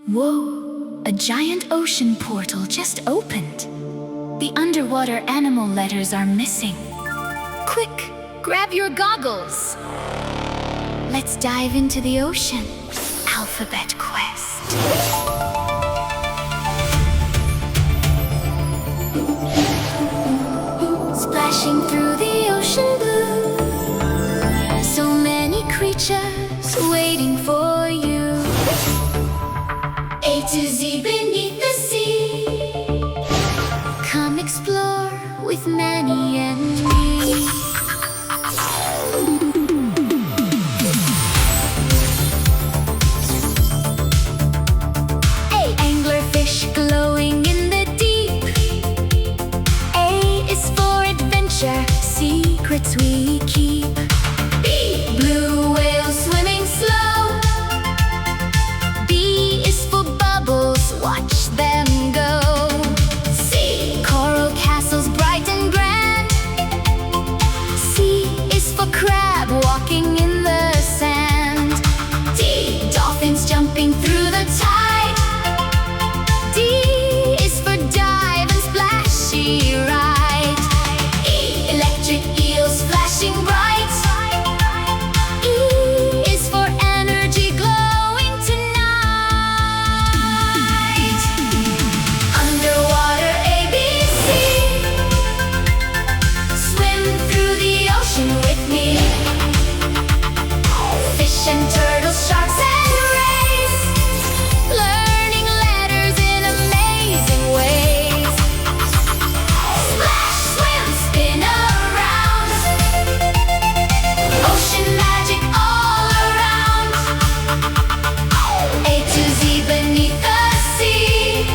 Whoa! A giant ocean portal just opened. The underwater animal letters are missing. Quick, grab your goggles. Let's dive into the ocean. Alphabet Quest. Splashing through the ocean blue. So many creatures waiting for you. A to Z beneath the sea. Come explore with Manny and me. A, anglerfish glowing in the deep. A is for adventure, secrets we keep. B, blue whale swimming slow. B is for bubbles, watch them go. C, coral castles bright and grand. C is for crab walking in the sand. D, dolphins jumping through the tide. D is for dive and splashy ride. E, electric eels flashing bright. E is for energy glowing tonight. Underwater ABC. Swim through the ocean with me. Fish and turtles, sharks and rays. Learning letters in amazing ways. Splash, swim, spin around. Ocean magic all around. A to Z beneath the sea.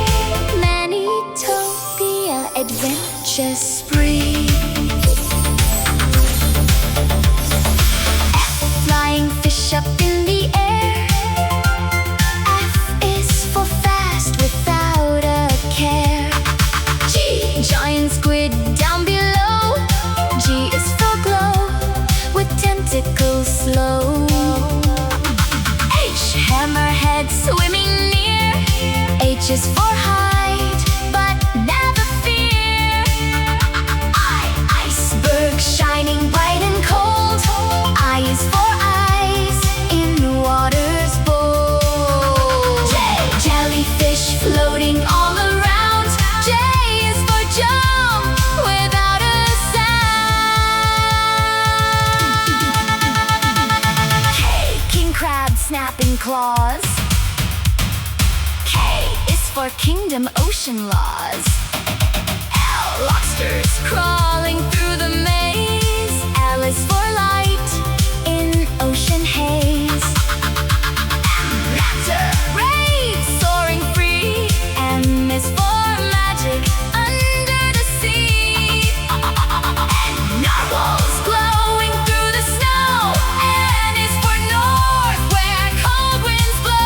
Mannytopia adventure spree. F, flying fish up in the air. F is for fast without a care. G, giant squid down below. G is for glow with tentacles slow. H, hammerhead swimming near. H is for hide, but never fear. I, iceberg shining bright and cold. I is for eyes in water's bold. J, jellyfish floating all around. J is for jump without a sound. K, king crab snapping claws. K is for kingdom ocean laws. L, lobsters crawling through the maze. L is for light in ocean haze. M, raptor, rave soaring free. M is for magic under the sea. N, narwhals glowing through the snow. N is for north where cold winds blow.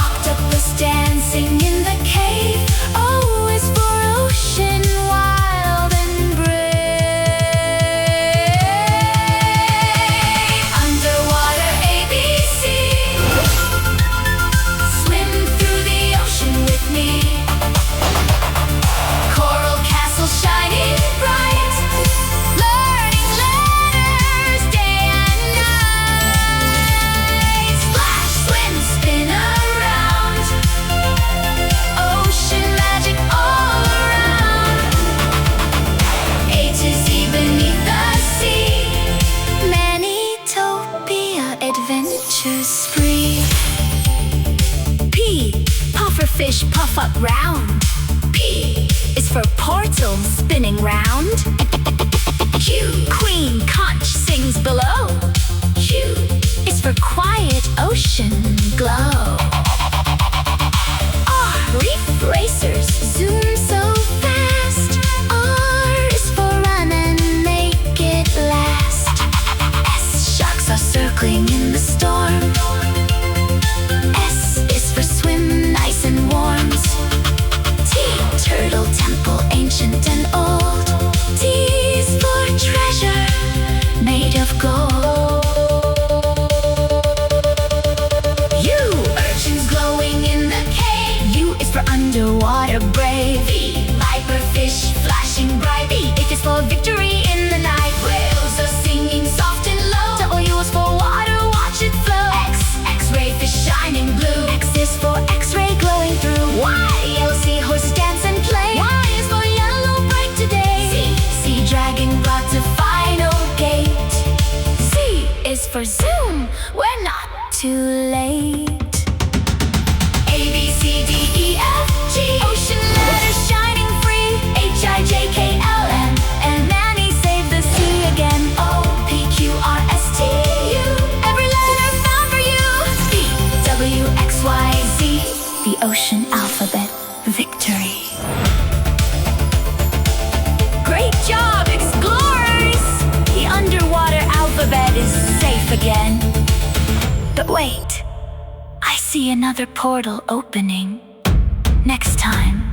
Octopus dancing in the cave. O is for ocean, wild and brave. Underwater ABC. Swim through the ocean with me. Coral castle shining bright. Learning letters day and night. Splash, swim, spin around. Ocean magic all around. A to Z beneath the sea. Mannytopia adventure spree. P, pufferfish puff up round. P is for portal spinning round. Q, queen conch sings below. Q is for quiet ocean glow. R, reef racers zoom so fast. R is for run and make it last. S, sharks are circling in the storm. S is for swim nice and warm. T, turtle temple ancient and old. T is for treasure made of gold. U, earth we're not too late. A, B, C, D, E, F, G. Ocean letters shining free. H, I, J, K, L, M. And Manny saved the sea again. O, P, Q, R, S, T, U. Every letter found for you. V, W, X, Y, Z. The ocean alphabet. Victory. Great job, explorers! The underwater alphabet is safe again. But wait, I see another portal opening. Next time,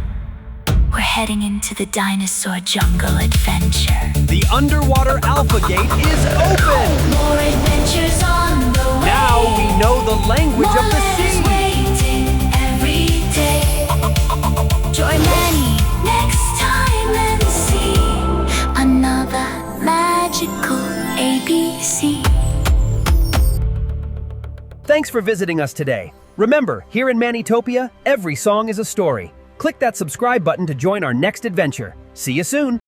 we're heading into the dinosaur jungle adventure. The underwater Alpha Gate is open! More adventures on the way. Now we know the language of the sea. Waiting every day. Join Manny next time and see another magical ABC. Thanks for visiting us today. Remember, here in Mannytopia, every song is a story. Click that subscribe button to join our next adventure. See you soon!